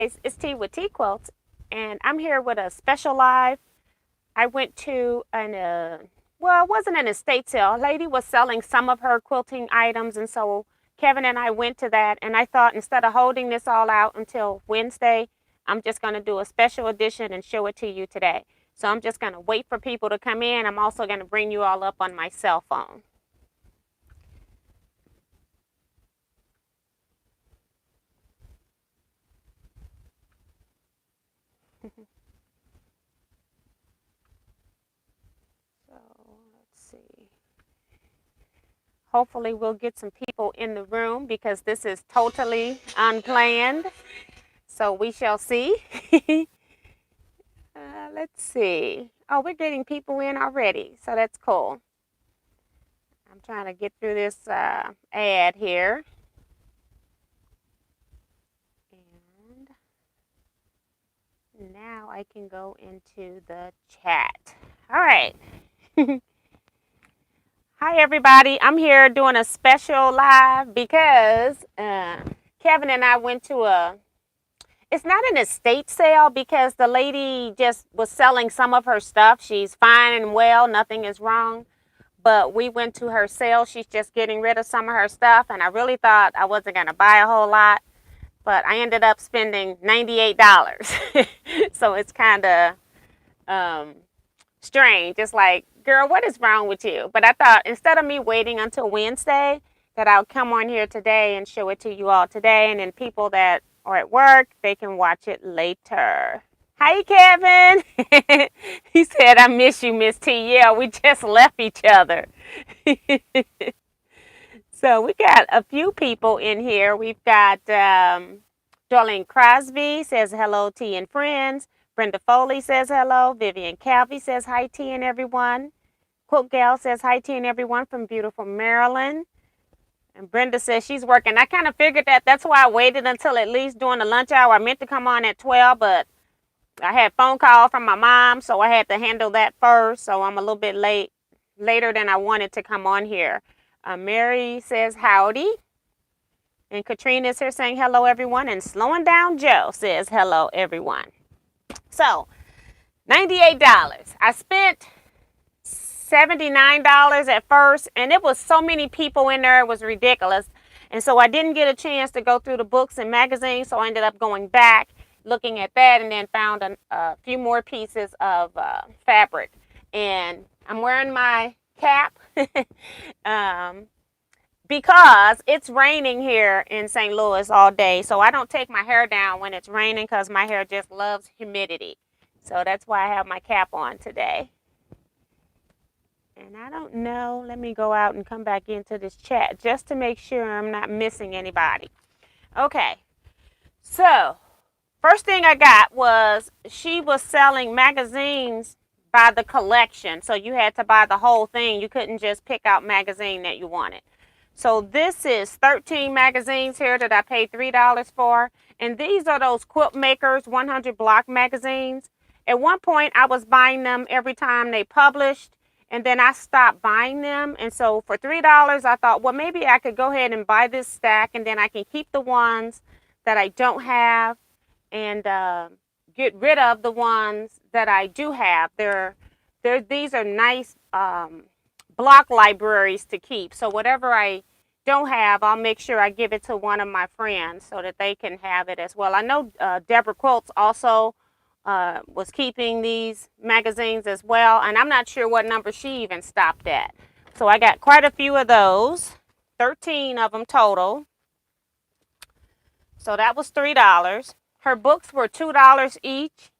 It's T with Teaquilts, and I'm here with a special live. I went to it wasn't an estate sale. A lady was selling some of her quilting items, and so Kevin and I went to that. And I thought instead of holding this all out until Wednesday, I'm just going to do a special edition and show it to you today. So I'm just going to wait for people to come in. I'm also going to bring you all up on my cell phone. So let's see. Hopefully we'll get some people in the room because this is totally unplanned. So we shall see. Let's see. Oh, we're getting people in already. So that's cool. I'm trying to get through this ad here. And now I can go into the chat. All right. Hi, everybody. I'm here doing a special live because Kevin and I went to it's not an estate sale because the lady just was selling some of her stuff. She's fine and well. Nothing is wrong. But we went to her sale. She's just getting rid of some of her stuff. And I really thought I wasn't going to buy a whole lot. But I ended up spending $98. So it's kind of strange. It's like, girl, what is wrong with you? But I thought instead of me waiting until Wednesday, that I'll come on here today and show it to you all today. And then people that are at work, they can watch it later. Hi, Kevin. He said, I miss you, Miss T. Yeah, we just left each other. So we got a few people in here. We've got Darlene Crosby says hello, T and friends. Brenda Foley says hello. Vivian Calvey says hi, T and everyone. Quilt Gal says hi, T and everyone from beautiful Maryland. And Brenda says she's working. I kind of figured that. That's why I waited until at least during the lunch hour. I meant to come on at 12, but I had a phone call from my mom, so I had to handle that first. So I'm a little bit later than I wanted to come on here. Mary says howdy. And Katrina is here saying hello, everyone. And Slowing Down Joe says hello, everyone. So, $98. I spent $79 at first, and it was so many people in there, it was ridiculous. And so I didn't get a chance to go through the books and magazines, so I ended up going back, looking at that, and then found a few more pieces of fabric. And I'm wearing my cap because it's raining here in St. Louis all day. So I don't take my hair down when it's raining because my hair just loves humidity. So that's why I have my cap on today. And I don't know. Let me go out and come back into this chat just to make sure I'm not missing anybody. Okay. So first thing I got was she was selling magazines by the collection. So you had to buy the whole thing. You couldn't just pick out magazine that you wanted. So this is 13 magazines here that I paid $3 for. And these are those Quilt Makers 100 block magazines. At one point, I was buying them every time they published. And then I stopped buying them. And so for $3, I thought, well, maybe I could go ahead and buy this stack. And then I can keep the ones that I don't have and get rid of the ones that I do have. These are nice block libraries to keep. So whatever I don't have, I'll make sure I give it to one of my friends so that they can have it as well. I know Deborah Quilts also was keeping these magazines as well, and I'm not sure what number she even stopped at. So I got quite a few of those, 13 of them total. So that was $3. Her books were $2 each.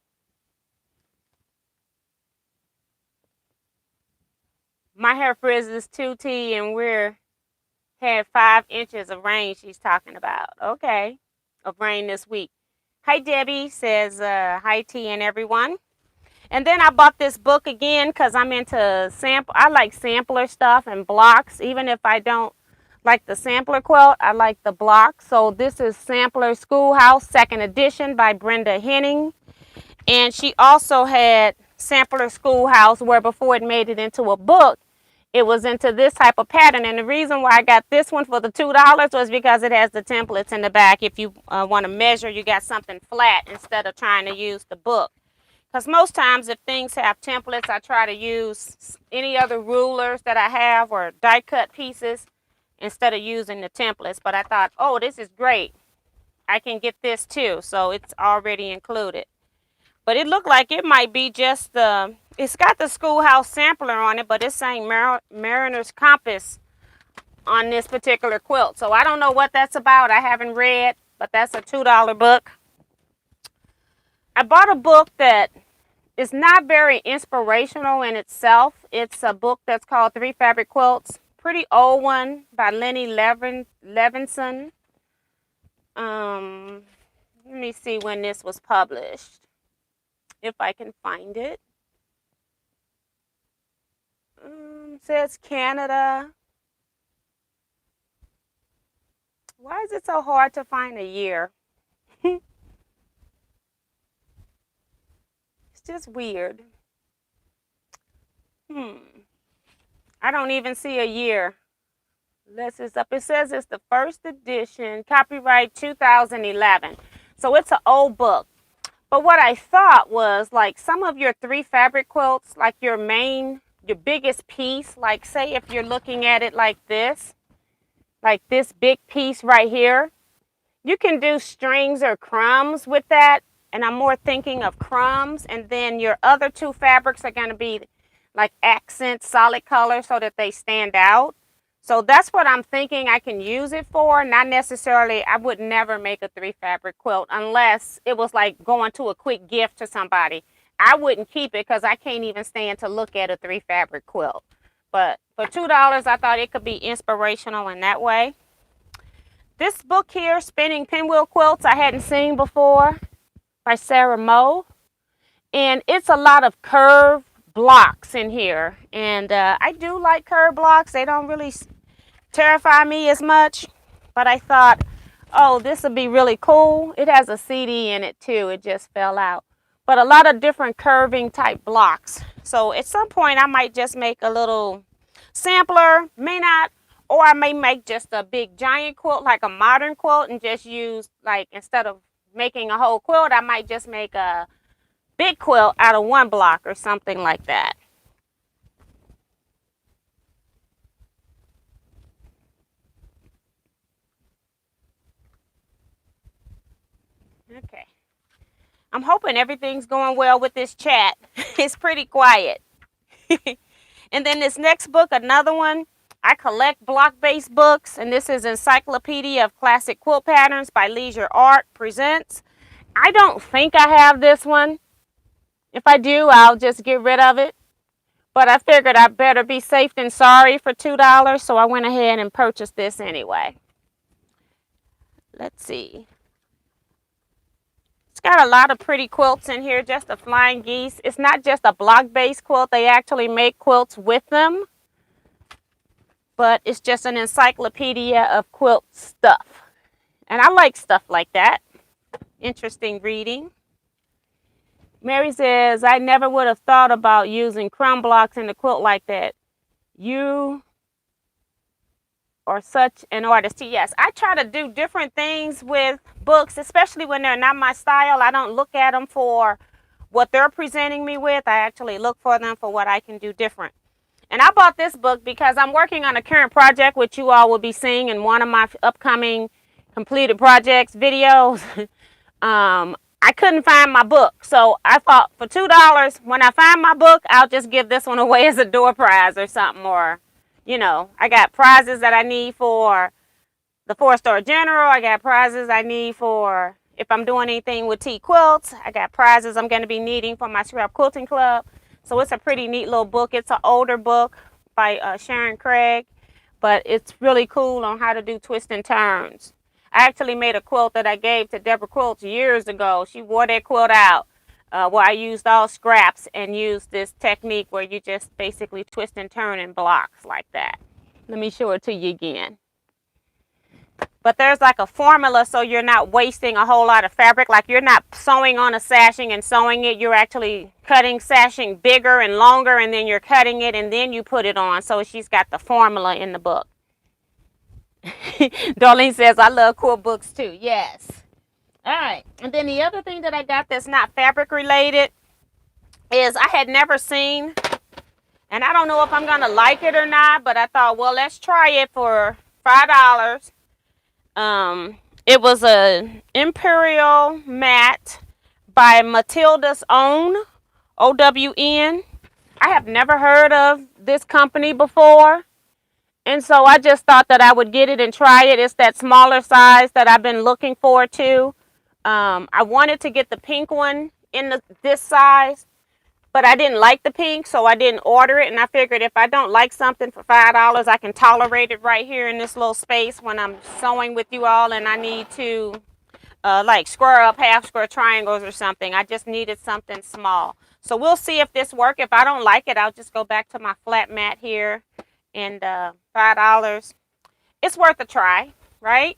My hair frizzes 2T, and we're had 5 inches of rain she's talking about. Okay, of rain this week. Hi, Debbie says hi, T and everyone. And then I bought this book again because I'm into sample. I like sampler stuff and blocks. Even if I don't like the sampler quilt, I like the block. So this is Sampler Schoolhouse, 2nd edition by Brenda Henning. And she also had Sampler Schoolhouse, where before it made it into a book, it was into this type of pattern. And the reason why I got this one for the $2 was because it has the templates in the back. If you want to measure, you got something flat instead of trying to use the book. Because most times if things have templates, I try to use any other rulers that I have or die cut pieces instead of using the templates. But I thought, oh, this is great. I can get this too. So it's already included. But it looked like it might be just the, it's got the schoolhouse sampler on it, but it's saying Mariner's Compass on this particular quilt. So I don't know what that's about. I haven't read, but that's a $2 book. I bought a book that is not very inspirational in itself. It's a book that's called 3 Fabric Quilts. Pretty old one by Lenny Levinson. Let me see when this was published, if I can find it. Says Canada. Why is it so hard to find a year? It's just weird. I don't even see a year. Unless it's up. It says it's the first edition, copyright 2011. So it's an old book. But what I thought was, like, some of your 3 fabric quilts, like your biggest piece, like say if you're looking at it like this big piece right here, you can do strings or crumbs with that. And I'm more thinking of crumbs. And then your other 2 fabrics are going to be like accent solid color so that they stand out. So that's what I'm thinking I can use it for. Not necessarily, I would never make a 3 fabric quilt unless it was like going to a quick gift to somebody. I wouldn't keep it because I can't even stand to look at a 3 fabric quilt. But for $2, I thought it could be inspirational in that way. This book here, Spinning Pinwheel Quilts, I hadn't seen before, by Sarah Moe. And it's a lot of curved blocks in here. And I do like curved blocks. They don't really terrify me as much. But I thought, oh, this would be really cool. It has a CD in it too. It just fell out. But a lot of different curving type blocks. So at some point I might just make a little sampler, may not, or I may make just a big giant quilt, like a modern quilt, and just use, like, instead of making a whole quilt, I might just make a big quilt out of 1 block or something like that. Okay. I'm hoping everything's going well with this chat. It's pretty quiet. And then this next book, another one, I collect block-based books, and this is Encyclopedia of Classic Quilt Patterns by Leisure Art Presents. I don't think I have this one. If I do, I'll just get rid of it. But I figured I better be safe than sorry for $2, so I went ahead and purchased this anyway. Let's see. It's got a lot of pretty quilts in here, just the flying geese. It's not just a block-based quilt. They actually make quilts with them. But it's just an encyclopedia of quilt stuff. And I like stuff like that. Interesting reading. Mary says, I never would have thought about using crumb blocks in the quilt like that. You are such an artist. Yes, I try to do different things with books, especially when they're not my style. I don't look at them for what they're presenting me with. I actually look for them for what I can do different. And I bought this book because I'm working on a current project, which you all will be seeing in one of my upcoming completed projects videos. I couldn't find my book. So I thought for $2, when I find my book, I'll just give this one away as a door prize or something. Or, you know, I got prizes that I need for the 4-star general. I got prizes I need for if I'm doing anything with Teaquilts. I got prizes I'm going to be needing for my scrap quilting club. So it's a pretty neat little book. It's an older book by Sharon Craig, but it's really cool on how to do twists and turns. I actually made a quilt that I gave to Deborah Quilts years ago. She wore that quilt out where I used all scraps and used this technique where you just basically twist and turn in blocks like that. Let me show it to you again. But there's like a formula so you're not wasting a whole lot of fabric. Like you're not sewing on a sashing and sewing it. You're actually cutting sashing bigger and longer, and then you're cutting it and then you put it on. So she's got the formula in the book. Darlene says, I love quilt books too. Yes. All right. And then the other thing that I got that's not fabric related is I had never seen, and I don't know if I'm going to like it or not, but I thought, well, let's try it for $5. It was a Imperial mat by Matilda's Own, OWN. I have never heard of this company before. And so I just thought that I would get it and try it. It's that smaller size that I've been looking forward to. I wanted to get the pink one in this size, but I didn't like the pink, so I didn't order it. And I figured if I don't like something for $5, I can tolerate it right here in this little space when I'm sewing with you all and I need to like square up half square triangles or something. I just needed something small. So we'll see if this works. If I don't like it, I'll just go back to my flat mat here. And $5, it's worth a try, right?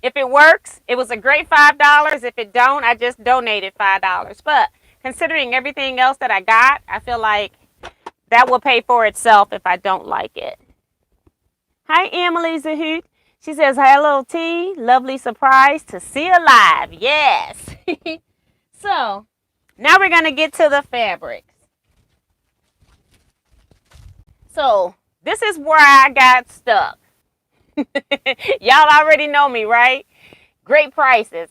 If it works, it was a great $5. If it don't, I just donated $5. But considering everything else that I got, I feel like that will pay for itself if I don't like it. Hi, Emily Zahoot. She says, hello, T. Lovely surprise to see you live. Yes. So now we're going to get to the fabrics. So this is where I got stuck. Y'all already know me, right? Great prices.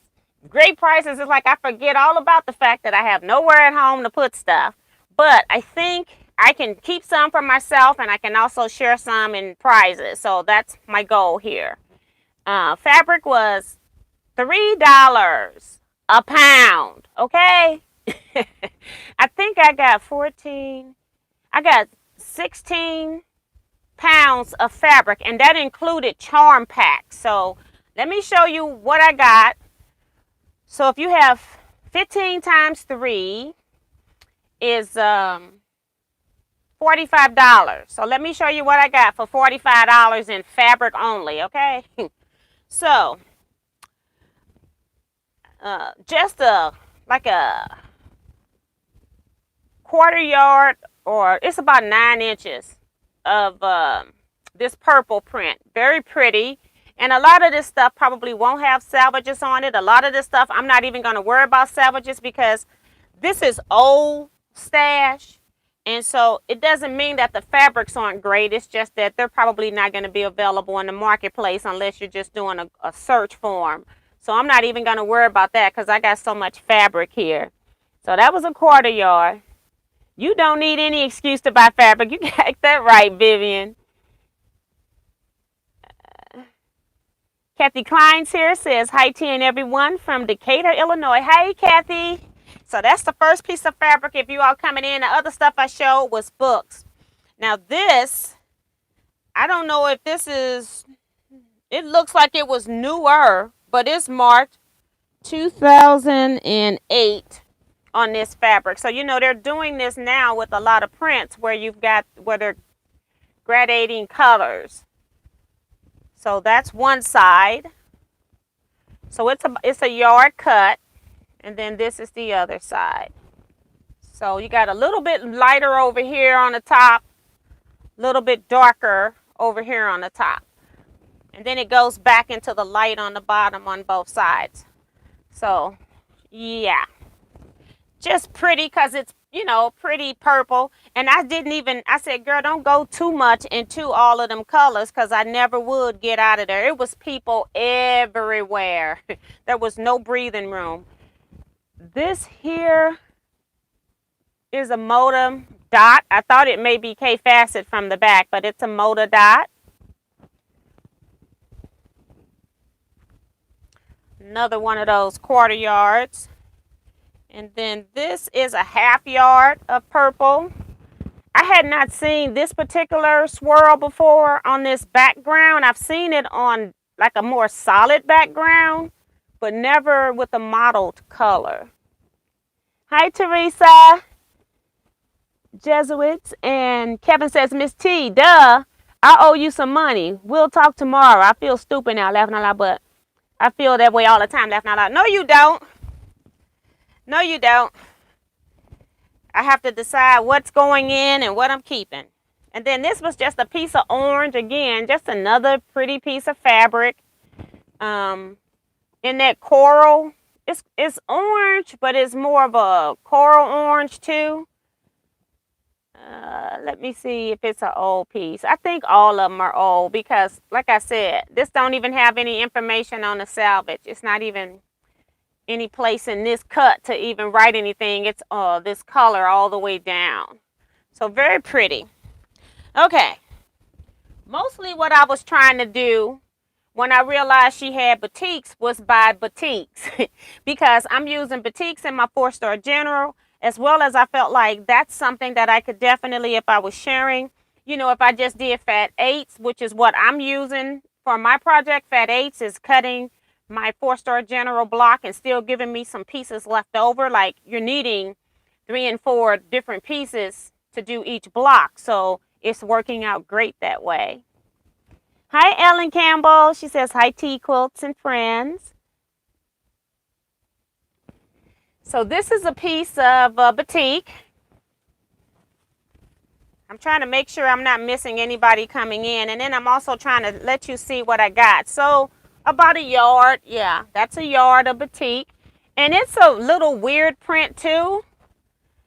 Great prices is like I forget all about the fact that I have nowhere at home to put stuff. But I think I can keep some for myself and I can also share some in prizes. So that's my goal here. Fabric was $3 a pound. Okay? I think I got 14. I got 16 pounds of fabric, and that included charm packs. So let me show you what I got. So if you have 15 times 3 is $45. So let me show you what I got for $45 in fabric only, okay? So just like a quarter yard, or it's about 9 inches of this purple print. Very pretty. And a lot of this stuff probably won't have salvages on it. A lot of this stuff I'm not even going to worry about salvages because this is old stash. And so it doesn't mean that the fabrics aren't great. It's just that they're probably not going to be available in the marketplace unless you're just doing a search form. So I'm not even going to worry about that because I got so much fabric here. So that was a quarter yard. You don't need any excuse to buy fabric. You got that right, Vivian. Kathy Klein's here says, hi, T and everyone from Decatur, Illinois. Hey, Kathy. So that's the first piece of fabric if you all coming in. The other stuff I showed was books. Now this, I don't know if this is, it looks like it was newer, but it's marked 2008. On this fabric. So, you know, they're doing this now with a lot of prints where they're gradating colors. So that's one side. So it's a yard cut. And then this is the other side. So you got a little bit lighter over here on the top. A little bit darker over here on the top. And then it goes back into the light on the bottom on both sides. So, yeah. Just pretty because it's, you know, pretty purple. And I said, girl, don't go too much into all of them colors because I never would get out of there. It was people everywhere. There was no breathing room. This here is a Moda dot. I thought it may be K Facet from the back, but it's a Moda dot. Another one of those quarter yards. And then this is a half yard of purple. I had not seen this particular swirl before on this background. I've seen it on like a more solid background, but never with a mottled color. Hi, Teresa. Jesuits. And Kevin says, Miss T, duh, I owe you some money. We'll talk tomorrow. I feel stupid now laughing out loud, but I feel that way all the time, laughing out loud. No, you don't. No, you don't. I have to decide what's going in and what I'm keeping. And then this was just a piece of orange. Again, just another pretty piece of fabric. In that coral, it's orange, but it's more of a coral orange too. Let me see if it's an old piece. I think all of them are old because, like I said, this don't even have any information on the salvage. It's not even any place in this cut to even write anything. It's this color all the way down. So very pretty. Okay. Mostly what I was trying to do when I realized she had batiks was buy batiks because I'm using batiks in my 4-star general, as well as I felt like that's something that I could definitely, if I was sharing, if I just did fat 8s, which is what I'm using for my project. Fat 8s is cutting my 4-star general block and still giving me some pieces left over. Like you're needing 3 and 4 different pieces to do each block. So it's working out great that way. Hi, Ellen Campbell. She says, hi, Teaquilts and friends. So this is a piece of batik. I'm trying to make sure I'm not missing anybody coming in. And then I'm also trying to let you see what I got. So about a yard. Yeah, that's a yard of batik. And it's a little weird print too.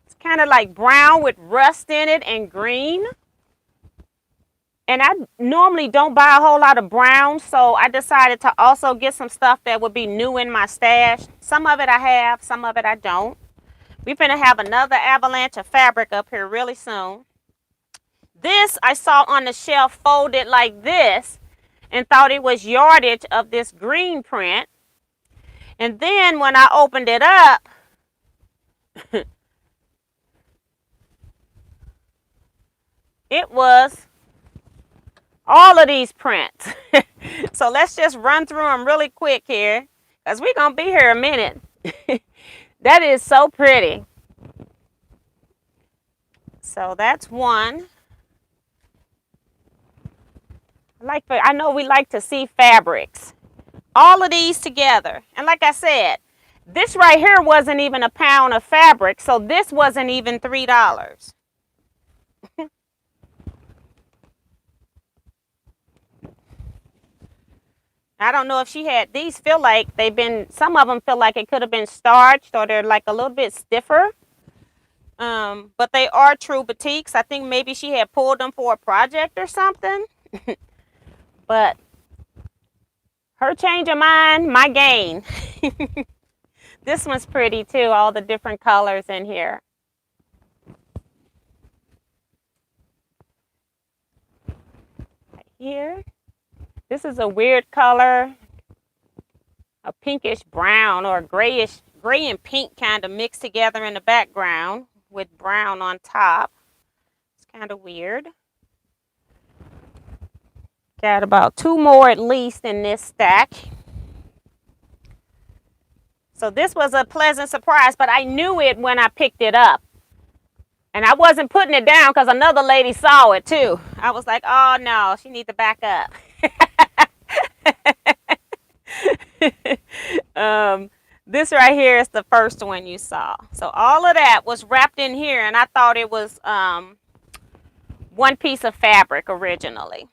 It's kind of like brown with rust in it and green. And I normally don't buy a whole lot of brown, so I decided to also get some stuff that would be new in my stash. Some of it I have, some of it I don't. We're finna have another avalanche of fabric up here really soon. This I saw on the shelf folded like this and thought it was yardage of this green print. And then when I opened it up, it was all of these prints. So let's just run through them really quick here because we're going to be here a minute. That is so pretty. So that's one. I know we like to see fabrics. All of these together. And like I said, this right here wasn't even a pound of fabric. So this wasn't even $3. I don't know if she had, these feel like some of them feel like it could have been starched or they're like a little bit stiffer. But they are true batiks. I think maybe she had pulled them for a project or something. But her change of mind, my gain. This one's pretty too, all the different colors in here. Right here. This is a weird color, a pinkish brown or gray and pink kind of mixed together in the background with brown on top. It's kind of weird. Got about 2 more at least in this stack. So this was a pleasant surprise, but I knew it when I picked it up. And I wasn't putting it down because another lady saw it too. I was like, oh no, she needs to back up. This right here is the first one you saw. So all of that was wrapped in here, and I thought it was one piece of fabric originally.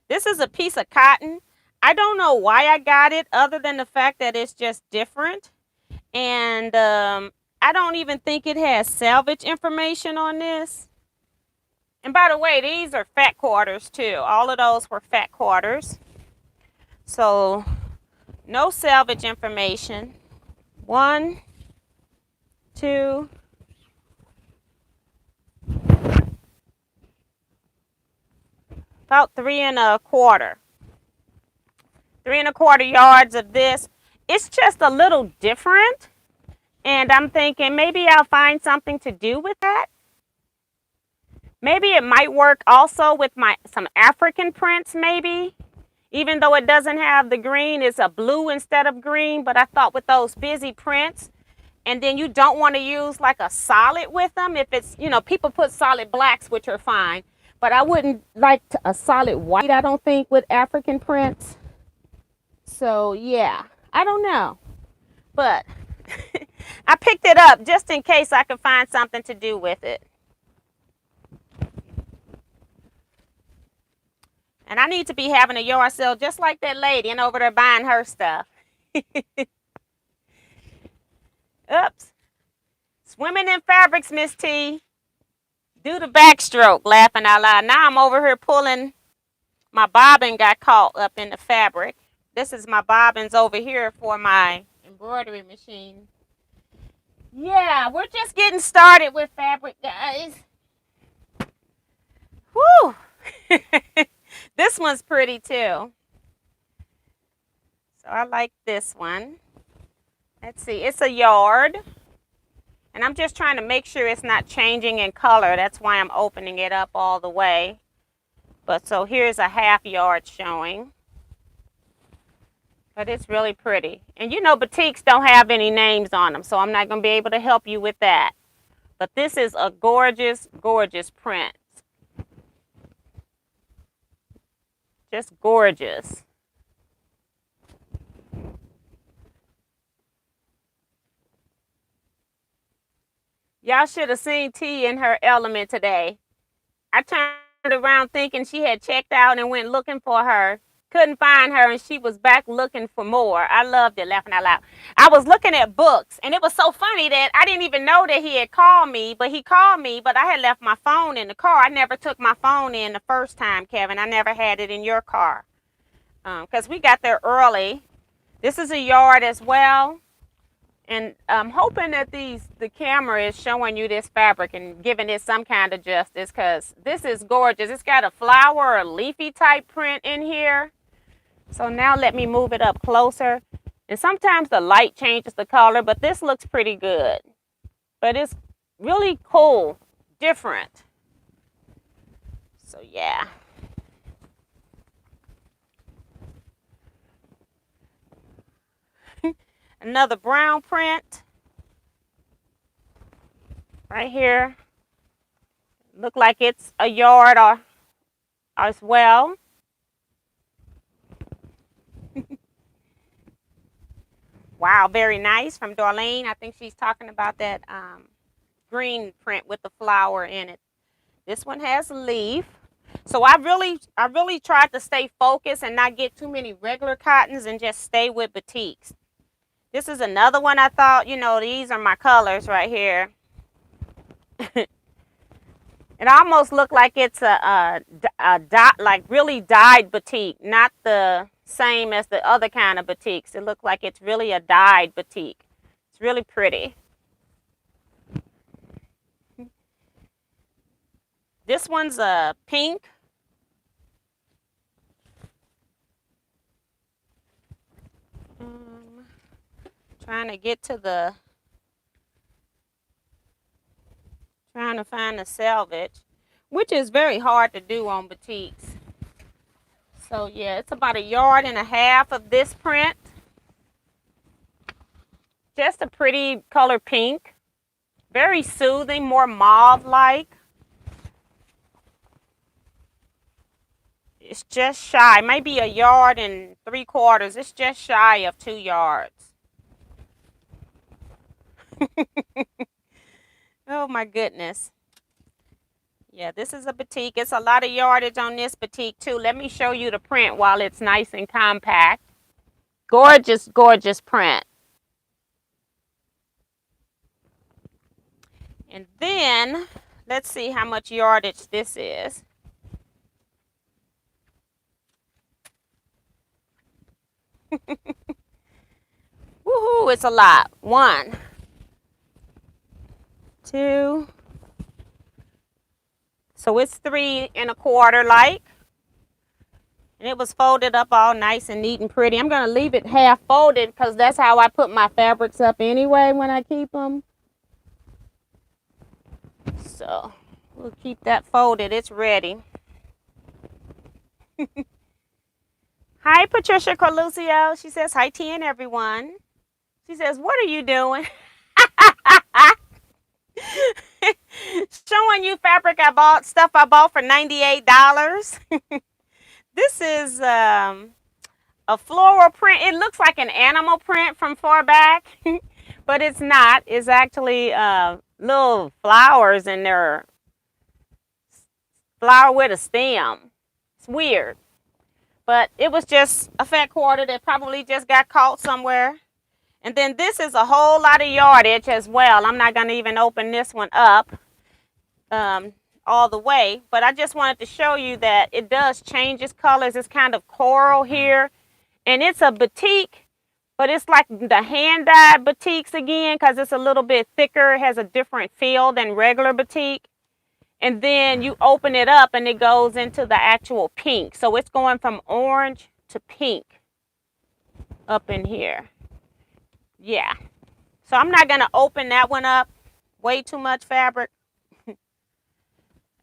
This is a piece of cotton. I don't know why I got it other than the fact that it's just different. And I don't even think it has salvage information on this. And by the way, these are fat quarters too. All of those were fat quarters. So no salvage information. 1, 2, about 3 1/4. 3 1/4 yards of this. It's just a little different. And I'm thinking maybe I'll find something to do with that. Maybe it might work also with some African prints maybe. Even though it doesn't have the green, it's a blue instead of green. But I thought with those busy prints, and then you don't want to use like a solid with them. If it's, people put solid blacks, which are fine. But I wouldn't like a solid white, I don't think, with African prints. So yeah, I don't know, but I picked it up just in case I could find something to do with it. And I need to be having a yard sale just like that lady and over there buying her stuff. Oops. Swimming in fabrics, Miss T. Do the backstroke, laughing out loud. Now I'm over here pulling. My bobbin got caught up in the fabric. This is my bobbins over here for my embroidery machine. Yeah, we're just getting started with fabric, guys. Woo! This one's pretty too. So I like this one. Let's see, it's a yard. And I'm just trying to make sure it's not changing in color. That's why I'm opening it up all the way. But so here's a half yard showing. But it's really pretty. And you know, batiks don't have any names on them, so I'm not going to be able to help you with that. But this is a gorgeous, gorgeous print. Just gorgeous. Y'all should have seen T in her element today. I turned around thinking she had checked out and went looking for her. Couldn't find her, and she was back looking for more. I loved it, laughing out loud. I was looking at books, and it was so funny that I didn't even know that he had called me, but he called me, but I had left my phone in the car. I never took my phone in the first time, Kevin. I never had it in your car because we got there early. This is a yard as well. And I'm hoping that the camera is showing you this fabric and giving it some kind of justice because this is gorgeous. It's got a flower or leafy type print in here. So now let me move it up closer. And sometimes the light changes the color, but this looks pretty good. But it's really cool, different. So yeah. Another brown print right here. Look like it's a yard or as well. Wow, very nice from Darlene. I think she's talking about that green print with the flower in it. This one has a leaf. So I really tried to stay focused and not get too many regular cottons and just stay with batiks. This is another one I thought, you know, these are my colors right here. It almost looked like it's a dot, like really dyed batik, not the same as the other kind of batiks. It looked like it's really a dyed batik. It's really pretty. This one's a pink. Trying to get to trying to find the selvage, which is very hard to do on batiks. So yeah, it's about a yard and a half of this print. Just a pretty color pink. Very soothing, more mauve-like. It's just shy, maybe a yard and 3/4. It's just shy of 2 yards. Oh my goodness. Yeah, this is a batik. It's a lot of yardage on this batik too. Let me show you the print while it's nice and compact. Gorgeous, gorgeous print. And then, let's see how much yardage this is. Woohoo, it's a lot. 1, 2. So it's 3 1/4 like. And it was folded up all nice and neat and pretty. I'm going to leave it half folded because that's how I put my fabrics up anyway when I keep them. So we'll keep that folded. It's ready. Hi, Patricia Carluccio. She says, hi, T and everyone. She says, what are you doing? Showing you fabric I bought, stuff I bought for $98. This is a floral print. It looks like an animal print from far back, but it's not. It's actually little flowers in there. Flower with a stem. It's weird. But it was just a fat quarter that probably just got caught somewhere. And then this is a whole lot of yardage as well. I'm not going to even open this one up all the way. But I just wanted to show you that it does change its colors. It's kind of coral here. And it's a batik, but it's like the hand-dyed batiks again because it's a little bit thicker. It has a different feel than regular batik. And then you open it up and it goes into the actual pink. So it's going from orange to pink up in here. Yeah. So I'm not going to open that one up. Way too much fabric.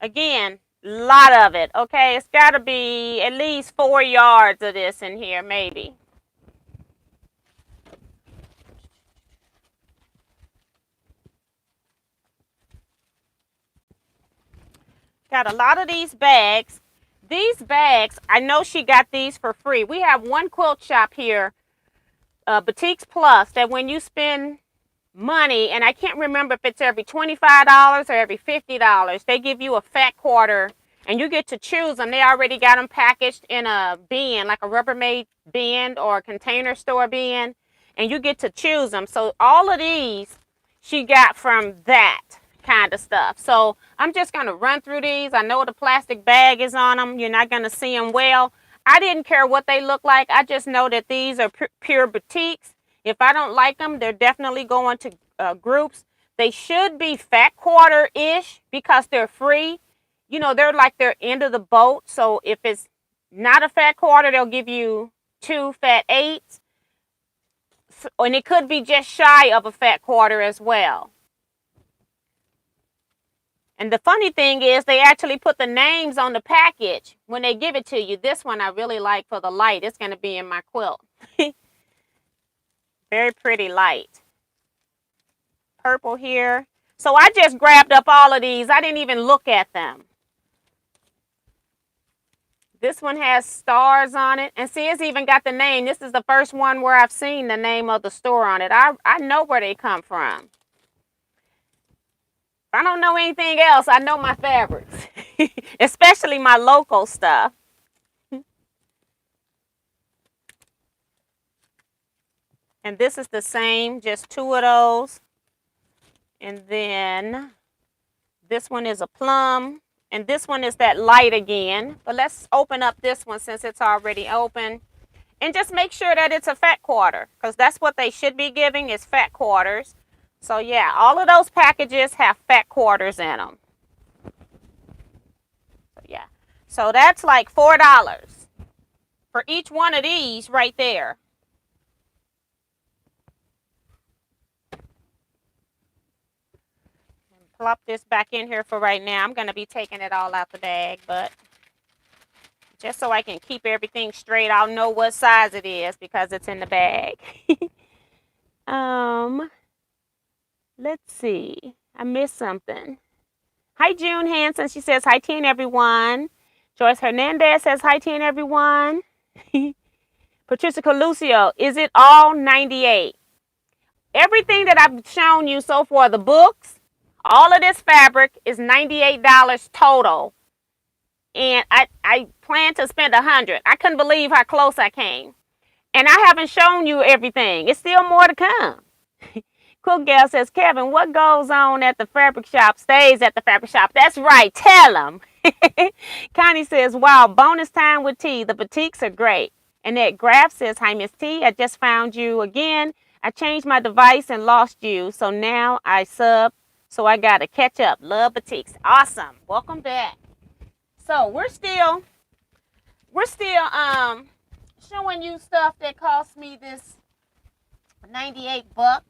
Again, a lot of it. Okay, it's got to be at least 4 yards of this in here, maybe. Got a lot of these bags. These bags, I know she got these for free. We have one quilt shop here, Boutiques Plus, that when you spend money, and I can't remember if it's every $25 or every $50, they give you a fat quarter, and you get to choose them. They already got them packaged in a bin, like a Rubbermaid bin or a container store bin, and you get to choose them. So all of these she got from that kind of stuff. So I'm just going to run through these. I know the plastic bag is on them. You're not going to see them well. I didn't care what they look like. I just know that these are pure boutiques. If I don't like them, they're definitely going to groups. They should be fat quarter-ish because they're free. You know, they're like their end of the boat. So if it's not a fat quarter, they'll give you 2 fat 8s. And it could be just shy of a fat quarter as well. And the funny thing is they actually put the names on the package when they give it to you. This one I really like for the light. It's going to be in my quilt. Very pretty light. Purple here. So I just grabbed up all of these. I didn't even look at them. This one has stars on it. And see, it's even got the name. This is the first one where I've seen the name of the store on it. I know where they come from. If I don't know anything else, I know my fabrics. Especially my local stuff. And this is the same, just 2 of those. And then this one is a plum. And this one is that light again. But let's open up this one since it's already open. And just make sure that it's a fat quarter. Because that's what they should be giving is fat quarters. So yeah, all of those packages have fat quarters in them. So yeah. So that's like $4 for each one of these right there. Plop this back in here for right now. I'm going to be taking it all out the bag, but just so I can keep everything straight, I'll know what size it is because it's in the bag. Let's see. I missed something. Hi, June Hanson. She says, hi, teen everyone. Joyce Hernandez says, hi, teen everyone. Patricia Coluccio, is it all 98? Everything that I've shown you so far, the books, all of this fabric is $98 total. And I plan to spend $100. I couldn't believe how close I came. And I haven't shown you everything. It's still more to come. Cool Gal says, Kevin, what goes on at the fabric shop stays at the fabric shop. That's right. Tell them. Connie says, wow, bonus time with T. The boutiques are great. And that Graf says, hi, Miss T. I just found you again. I changed my device and lost you. So now I sub. So I got to catch up. Love boutiques. Awesome. Welcome back. So we're still showing you stuff that cost me this 98 bucks.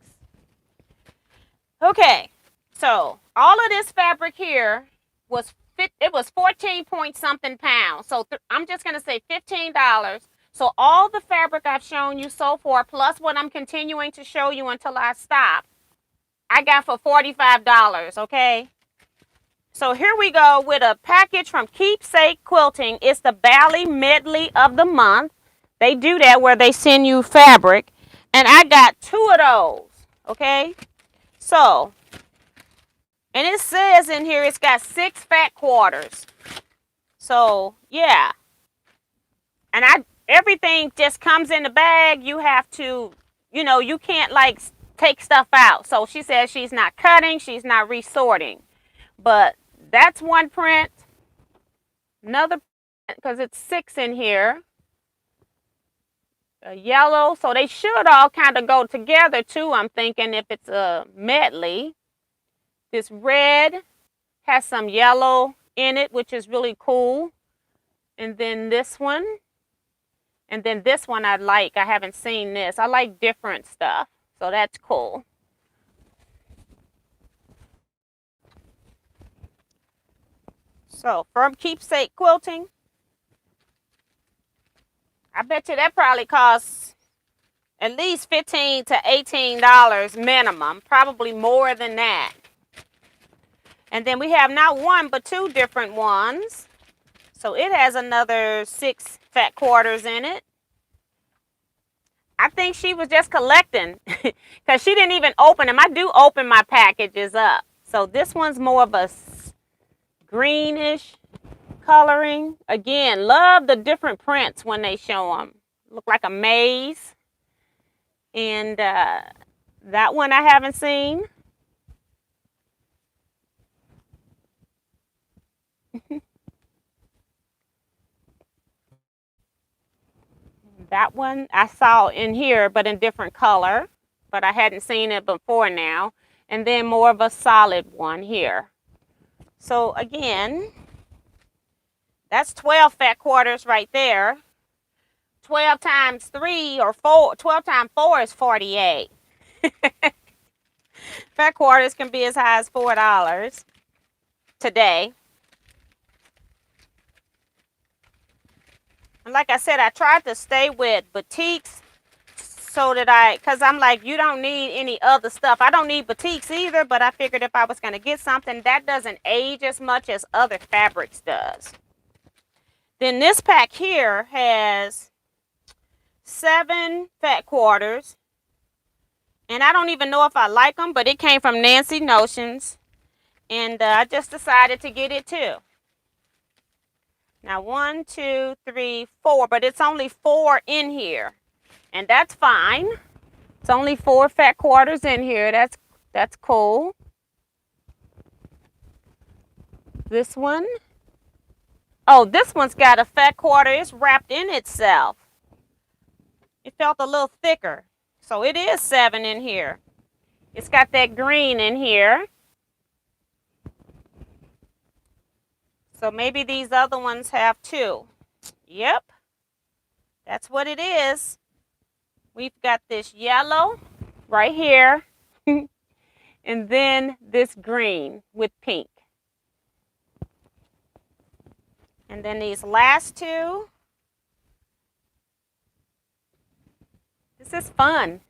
Okay, so all of this fabric here was 14 point something pounds. So I'm just going to say $15. So all the fabric I've shown you so far, plus what I'm continuing to show you until I stop, I got for $45, okay? So here we go with a package from Keepsake Quilting. It's the Bali Medley of the month. They do that where they send you fabric. And I got 2 of those. Okay. So, and it says in here it's got 6 fat quarters. So, yeah. And everything just comes in the bag. You have to, you can't like take stuff out. So she says she's not cutting, she's not resorting. But that's one print. Another print, because it's 6 in here. A yellow. So they should all kind of go together too, I'm thinking, if it's a medley. This red has some yellow in it, which is really cool. And then this one. And then this one I like. I haven't seen this. I like different stuff. So that's cool. So from Keepsake Quilting. I bet you that probably costs at least $15 to $18 minimum. Probably more than that. And then we have not 1 but 2 different ones. So it has another 6 fat quarters in it. I think she was just collecting because she didn't even open them. I do open my packages up. So this one's more of a greenish coloring. Again, love the different prints when they show them. Look like a maze. And that one I haven't seen. That one I saw in here, but in different color. But I hadn't seen it before now. And then more of a solid one here. So again, that's 12 fat quarters right there. 12 times 3 or 4, 12 times 4 is 48. Fat quarters can be as high as $4 today. And like I said, I tried to stay with batiks so that because I'm like, you don't need any other stuff. I don't need batiks either, but I figured if I was going to get something that doesn't age as much as other fabrics does. Then this pack here has 7 fat quarters. And I don't even know if I like them, but it came from Nancy Notions. And I just decided to get it too. Now 1, 2, 3, 4, but it's only 4 in here. And that's fine. It's only 4 fat quarters in here. That's cool. This one. Oh, this one's got a fat quarter. It's wrapped in itself. It felt a little thicker. So it is 7 in here. It's got that green in here. So maybe these other ones have 2. Yep. That's what it is. We've got this yellow right here. And then this green with pink. And then these last 2. This is fun.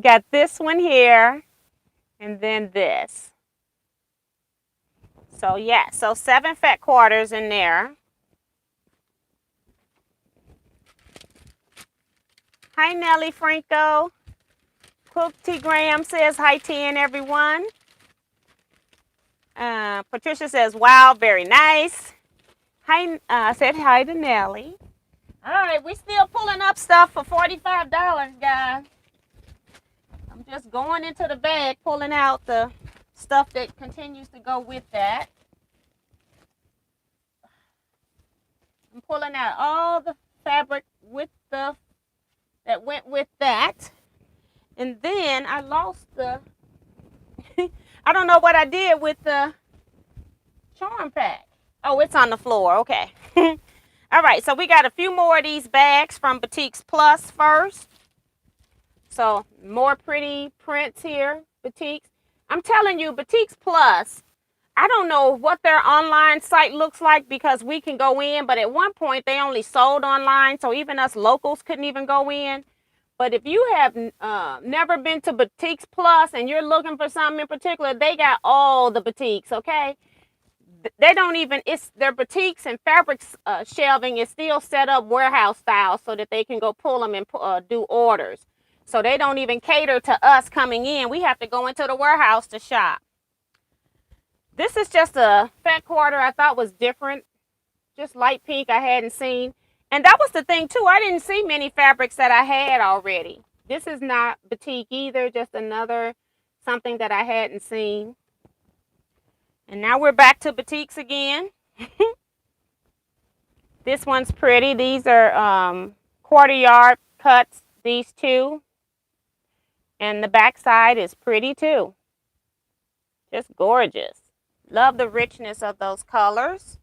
Got this one here. And then this. So yeah, so 7 fat quarters in there. Hi Nellie Franco. Cook T Graham says hi T and everyone. Patricia says wow, very nice. Hi, said hi to Nellie. All right, we still pulling up stuff for $45, guys. I'm just going into the bag, pulling out the stuff that continues to go with that. I'm pulling out all the fabric with that went with that. And then I lost the, I don't know what I did with the charm pack. Oh, it's on the floor. Okay. All right, so we got a few more of these bags from Batiks Plus first. So more pretty prints here, Batiks. I'm telling you, Batiks Plus, I don't know what their online site looks like because we can go in, but at one point they only sold online, so even us locals couldn't even go in. But if you have never been to Batiks Plus and you're looking for something in particular, they got all the batiks, okay? they don't even, it's their boutiques and fabrics shelving is still set up warehouse style so that they can go pull them and do orders. So they don't even cater to us coming in. We have to go into the warehouse to shop. This is just a fat quarter I thought was different. Just light pink I hadn't seen. And that was the thing too. I didn't see many fabrics that I had already. This is not batik either. Just another something that I hadn't seen. And now we're back to batiks again. This one's pretty. These are quarter yard cuts, these two. And the back side is pretty too. Just gorgeous. Love the richness of those colors.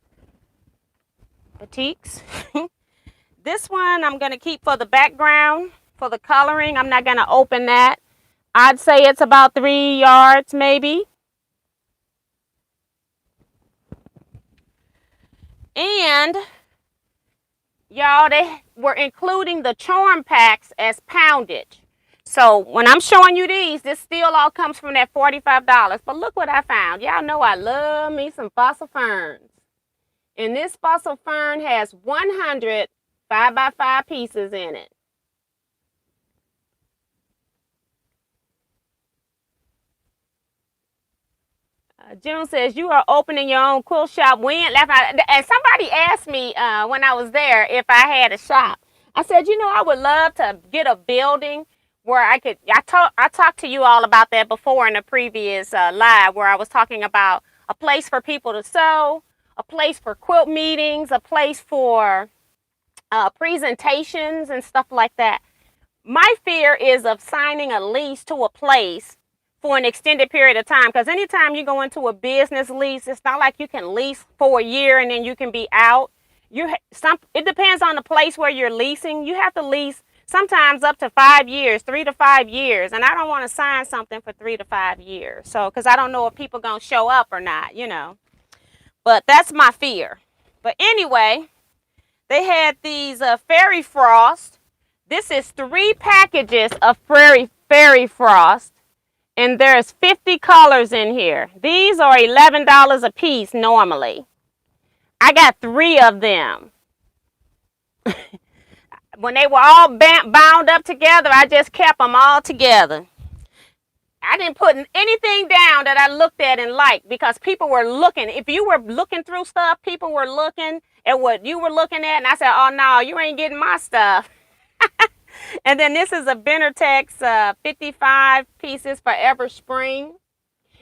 Batiks. This one I'm going to keep for the background, for the coloring. I'm not going to open that. I'd say it's about 3 yards maybe. And y'all, they were including the charm packs as poundage. So when I'm showing you these, this still all comes from that $45. But look what I found. Y'all know I love me some fossil ferns. And this fossil fern has 100 5x5 pieces in it. June says, you are opening your own quilt shop when? And somebody asked me when I was there if I had a shop. I said, you know, I would love to get a building where I talked to you all about that before in a previous live where I was talking about a place for people to sew, a place for quilt meetings, a place for presentations and stuff like that. My fear is of signing a lease to a place for an extended period of time, because anytime you go into a business lease, it's not like you can lease for a year and then you can be out. It depends on the place where you're leasing. You have to lease sometimes up to 5 years, 3 to 5 years, and I don't want to sign something for 3 to 5 years. So, because I don't know if people gonna show up or not, you know. But that's my fear. But anyway, they had these fairy frost. This is 3 packages of fairy frost. And there's 50 colors in here. These are $11 a piece normally. I got 3 of them. When they were all bound up together, I just kept them all together. I didn't put anything down that I looked at and liked because people were looking. If you were looking through stuff, people were looking at what you were looking at. And I said, oh, no, you ain't getting my stuff. And then this is a Benartex 55 pieces Forever Spring.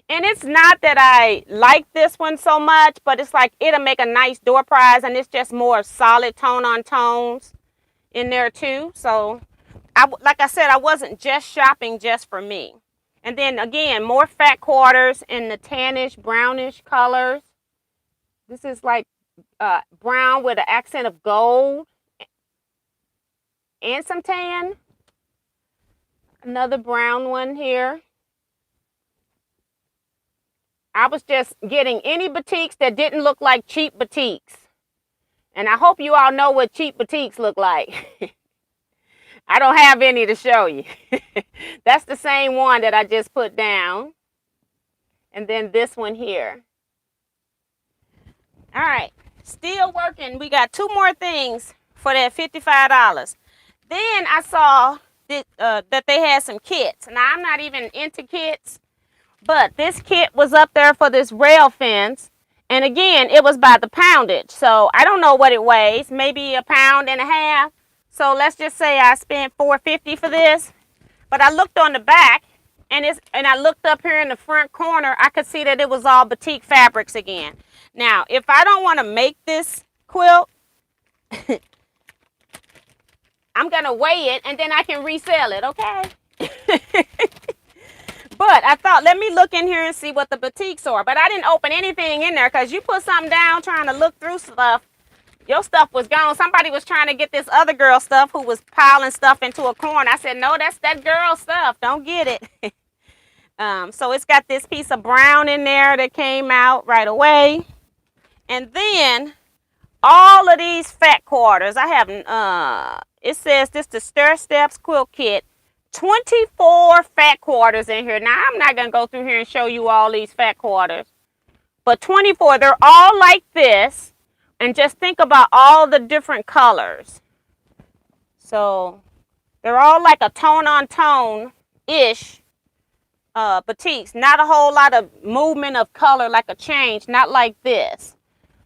And it's not that I like this one so much, but it's like it'll make a nice door prize. And it's just more solid tone on tones in there too. So, like I said, I wasn't just shopping just for me. And then again, more fat quarters in the tannish, brownish colors. This is like brown with an accent of gold. And some tan. Another brown one here. I was just getting any batiks that didn't look like cheap batiks. And I hope you all know what cheap batiks look like. I don't have any to show you. That's the same one that I just put down. And then this one here. All right. Still working. We got 2 more things for that $55. Then I saw that they had some kits. Now, I'm not even into kits, but this kit was up there for this rail fence. And again, it was by the poundage. So I don't know what it weighs, maybe 1.5 pounds. So let's just say I spent $4.50 for this. But I looked on the back and I looked up here in the front corner. I could see that it was all batik fabrics again. Now, if I don't want to make this quilt, I'm going to weigh it and then I can resell it, okay? But I thought, let me look in here and see what the batiks are. But I didn't open anything in there because you put something down trying to look through stuff. Your stuff was gone. Somebody was trying to get this other girl stuff who was piling stuff into a corner. I said, no, that's that girl stuff. Don't get it. So it's got this piece of brown in there that came out right away. And then all of these fat quarters. I have, it says this the Stair Steps Quilt Kit. 24 fat quarters in here. Now, I'm not going to go through here and show you all these fat quarters. But 24, they're all like this. And just think about all the different colors. So they're all like a tone on tone-ish batiks. Not a whole lot of movement of color like a change. Not like this.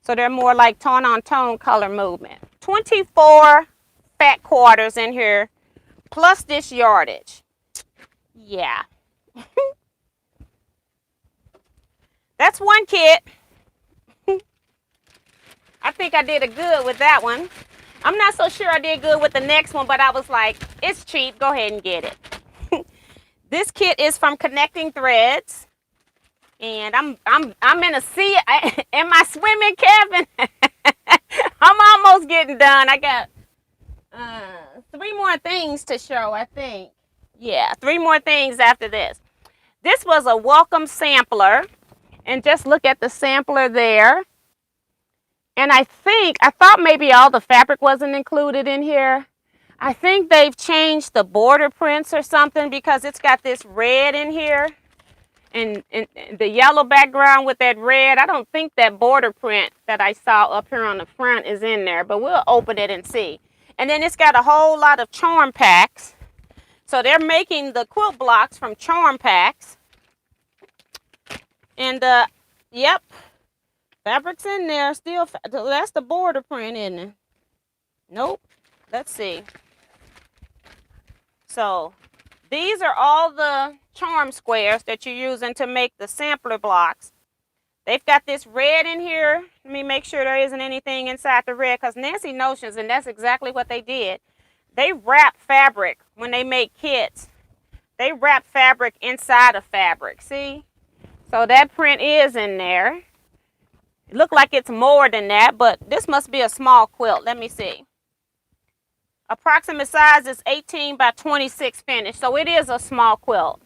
So they're more like tone on tone color movement. 24 fat quarters in here. Plus this yardage. Yeah. That's one kit. I think I did a good with that one. I'm not so sure I did good with the next one, but I was like, it's cheap. Go ahead and get it. This kit is from Connecting Threads. And I'm in a sea in my swimming cabin. I'm almost getting done. I got 3 more things to show, I think. Yeah, 3 more things after this. This was a welcome sampler. And just look at the sampler there. And I thought maybe all the fabric wasn't included in here. I think they've changed the border prints or something because it's got this red in here. And the yellow background with that red. I don't think that border print that I saw up here on the front is in there. But we'll open it and see. And then it's got a whole lot of charm packs. So they're making the quilt blocks from charm packs. And, yep. Fabric's in there. Still, that's the border print, isn't it? Nope. Let's see. So, these are all the charm squares that you're using to make the sampler blocks. They've got this red in here. Let me make sure there isn't anything inside the red, because Nancy Notions, and that's exactly what they did. They wrap fabric when they make kits. They wrap fabric inside of fabric. See? So that print is in there. It looked like it's more than that, but this must be a small quilt. Let me see. Approximate size is 18 by 26 finish. So it is a small quilt.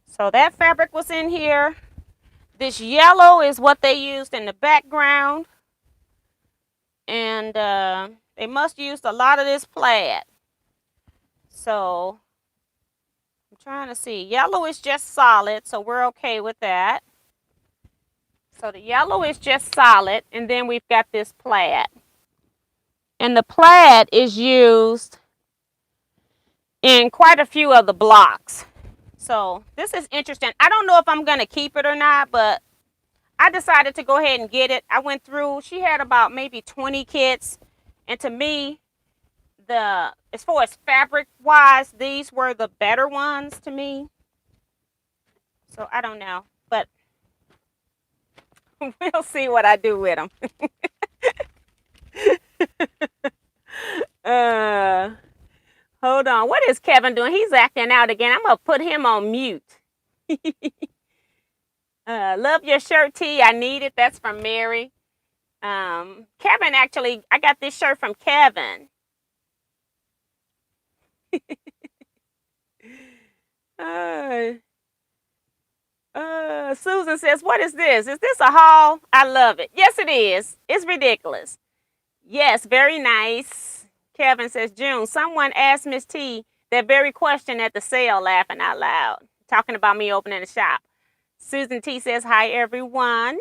So that fabric was in here. This yellow is what they used in the background. And they must use a lot of this plaid. So I'm trying to see. Yellow is just solid, so we're okay with that. So the yellow is just solid, and then we've got this plaid. And the plaid is used in quite a few of the blocks. So this is interesting. I don't know if I'm going to keep it or not, but I decided to go ahead and get it. I went through, she had about maybe 20 kits. And to me, as far as fabric wise, these were the better ones to me. So I don't know, but we'll see what I do with them. Hold on. What is Kevin doing? He's acting out again. I'm going to put him on mute. Love your shirt, T. I need it. That's from Mary. Kevin, actually, I got this shirt from Kevin. Susan says, what is this? Is this a haul? I love it. Yes, it is. It's ridiculous. Yes, very nice. Kevin says, June, someone asked Miss T that very question at the sale, laughing out loud, talking about me opening a shop. Susan T says, hi, everyone.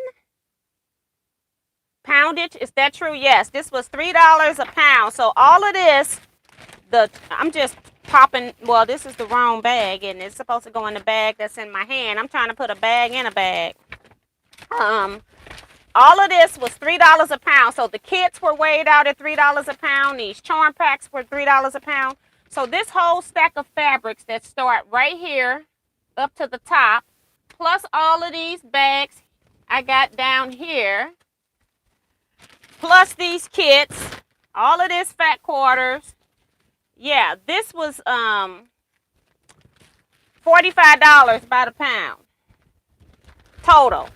Poundage, is that true? Yes, this was $3 a pound. So all of this, I'm just popping, well, this is the wrong bag, and it's supposed to go in the bag that's in my hand. I'm trying to put a bag in a bag. All of this was $3 a pound. So the kits were weighed out at $3 a pound. These charm packs were $3 a pound. So this whole stack of fabrics that start right here up to the top, plus all of these bags I got down here, plus these kits, all of this fat quarters. Yeah, this was $45 by the pound. Total.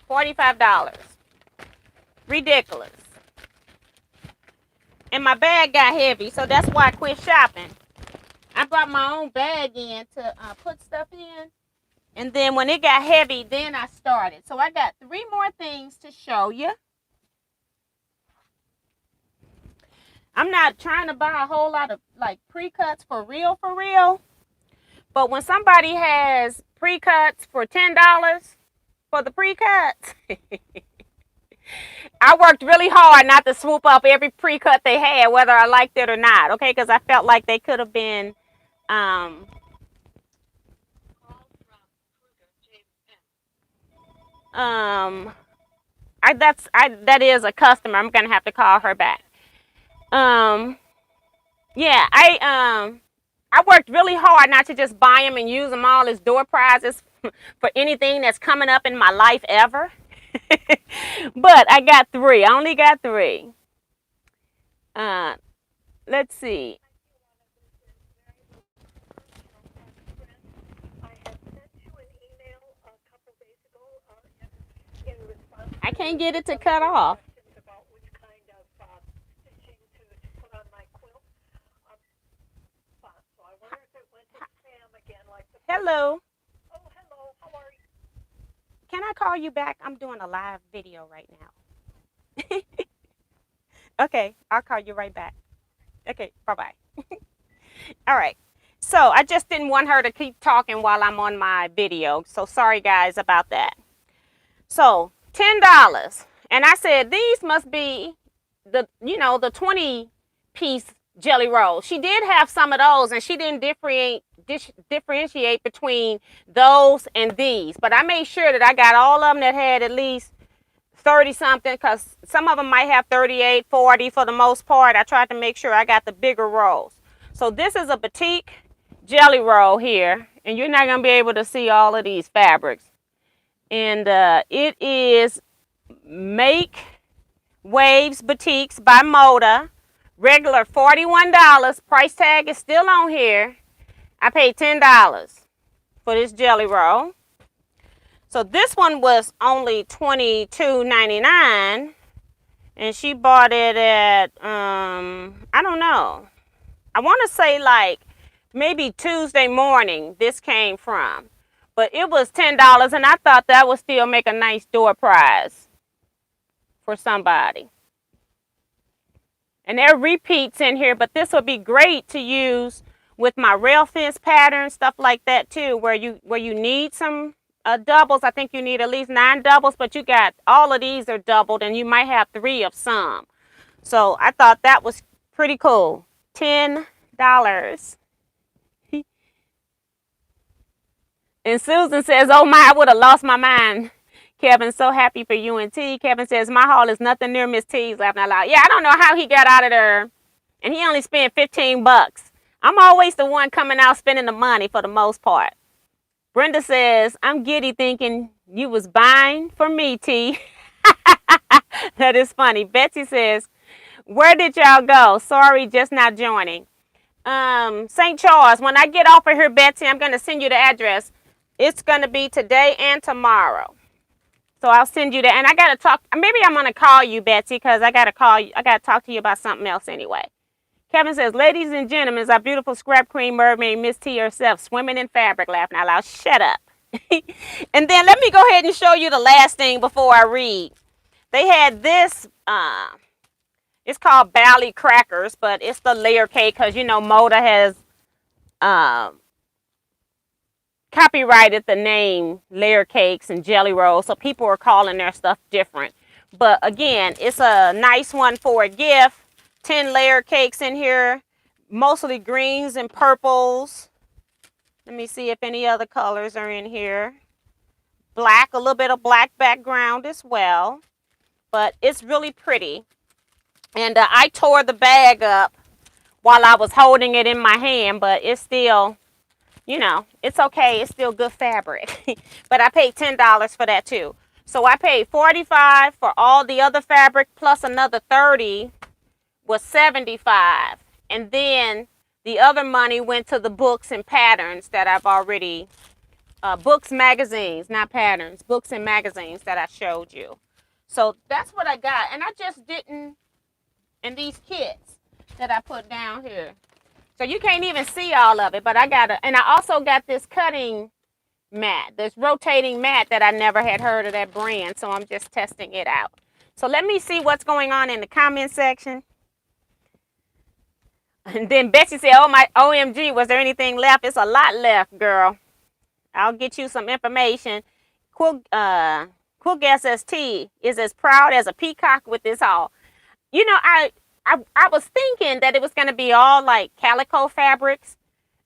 $45. Ridiculous. And my bag got heavy, so that's why I quit shopping. I brought my own bag in to put stuff in. And then when it got heavy, then I started. So I got 3 more things to show you. I'm not trying to buy a whole lot of like pre-cuts for real. But when somebody has pre-cuts for $10 for the pre-cuts. I worked really hard not to swoop up every pre-cut they had, whether I liked it or not, okay? Because I felt like they could have been, um, um, that is a customer. I'm gonna have to call her back. Yeah, I worked really hard not to just buy them and use them all as door prizes for anything that's coming up in my life ever. But I got three. I only got three. Uh, let's see. I can't get it to cut off. Hello. Can I call you back? I'm doing a live video right now. Okay, I'll call you right back. Okay, bye-bye. All right. So I just didn't want her to keep talking while I'm on my video. So sorry guys about that. So $10. And I said these must be the 20 piece jelly rolls. She did have some of those and she didn't differentiate between those and these. But I made sure that I got all of them that had at least 30 something, because some of them might have 38, 40 for the most part. I tried to make sure I got the bigger rolls. So this is a batik jelly roll here, and you're not going to be able to see all of these fabrics. And it is Make Waves Batiks by Moda. Regular $41. Price tag is still on here. I paid $10 for this jelly roll. So this one was only $22.99, and she bought it at I don't know. I want to say like maybe Tuesday morning this came from, but it was $10, and I thought that would still make a nice door prize for somebody. And there are repeats in here, but this would be great to use with my rail fence pattern, stuff like that too, where you need some doubles. I think you need at least 9 doubles, but you got all of these are doubled, and you might have 3 of some. So I thought that was pretty cool. $10. And Susan says, oh my, I would have lost my mind. Kevin, so happy for you and T. Kevin says, my haul is nothing near Miss T's, laughing out loud. Yeah, I don't know how he got out of there, and he only spent $15. I'm always the one coming out spending the money for the most part. Brenda says, I'm giddy thinking you was buying for me, T. That is funny. Betsy says, where did y'all go? Sorry, just not joining. St. Charles, when I get off of here, Betsy, I'm going to send you the address. It's going to be today and tomorrow. So I'll send you that. And I got to talk. Maybe I'm going to call you, Betsy, because I got to call you. I got to talk to you about something else anyway. Kevin says, ladies and gentlemen, our beautiful scrap queen mermaid, Miss T herself, swimming in fabric, laughing out loud. Shut up. And then let me go ahead and show you the last thing before I read. They had this, it's called Bally Crackers, but it's the layer cake because, you know, Moda has copyrighted the name layer cakes and jelly rolls, so people are calling their stuff different. But again, it's a nice one for a gift. 10 layer cakes in here, mostly greens and purples. Let me see if any other colors are in here. Black, a little bit of black background as well, but it's really pretty. And I tore the bag up while I was holding it in my hand, but it's still, you know, it's okay. It's still good fabric. But I paid $10 for that too. So I paid $45 for all the other fabric plus another $30 was $75. And then the other money went to the books and patterns that I've already, books, magazines, not patterns, books and magazines that I showed you. So that's what I got. And I just didn't, and these kits that I put down here. So you can't even see all of it, but I got and I also got this cutting mat, this rotating mat that I never had heard of that brand. So I'm just testing it out. So let me see what's going on in the comment section. And then Betsy said, oh my OMG, was there anything left? It's a lot left, girl. I'll get you some information. Quilt Gal ST is as proud as a peacock with this haul. You know, I was thinking that it was going to be all like calico fabrics.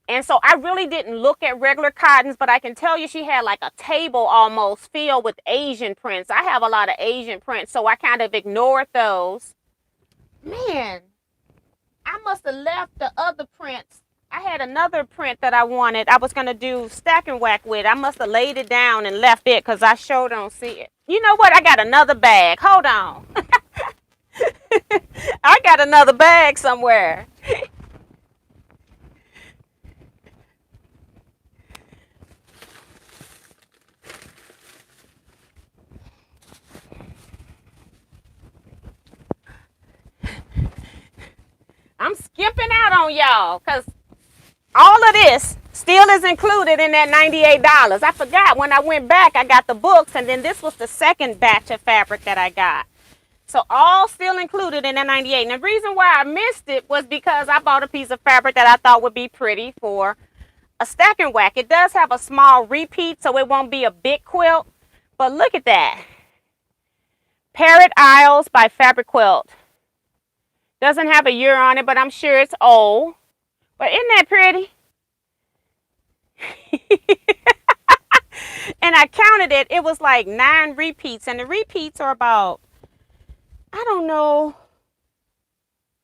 And so I really didn't look at regular cottons, but I can tell you she had like a table almost filled with Asian prints. I have a lot of Asian prints, so I kind of ignored those. Man, I must have left the other prints. I had another print that I wanted. I was going to do stack and whack with. I must have laid it down and left it because I sure don't see it. You know what? I got another bag. Hold on. I got another bag somewhere. I'm skipping out on y'all because all of this still is included in that $98. I forgot when I went back, I got the books, and then this was the second batch of fabric that I got. So all still included in that $98. And the reason why I missed it was because I bought a piece of fabric that I thought would be pretty for a stack and whack. It does have a small repeat, so it won't be a big quilt. But look at that. Parrot Isles by Fabric Quilt. Doesn't have a year on it, but I'm sure it's old. But isn't that pretty? And I counted it. It was like 9 repeats. And the repeats are about, I don't know,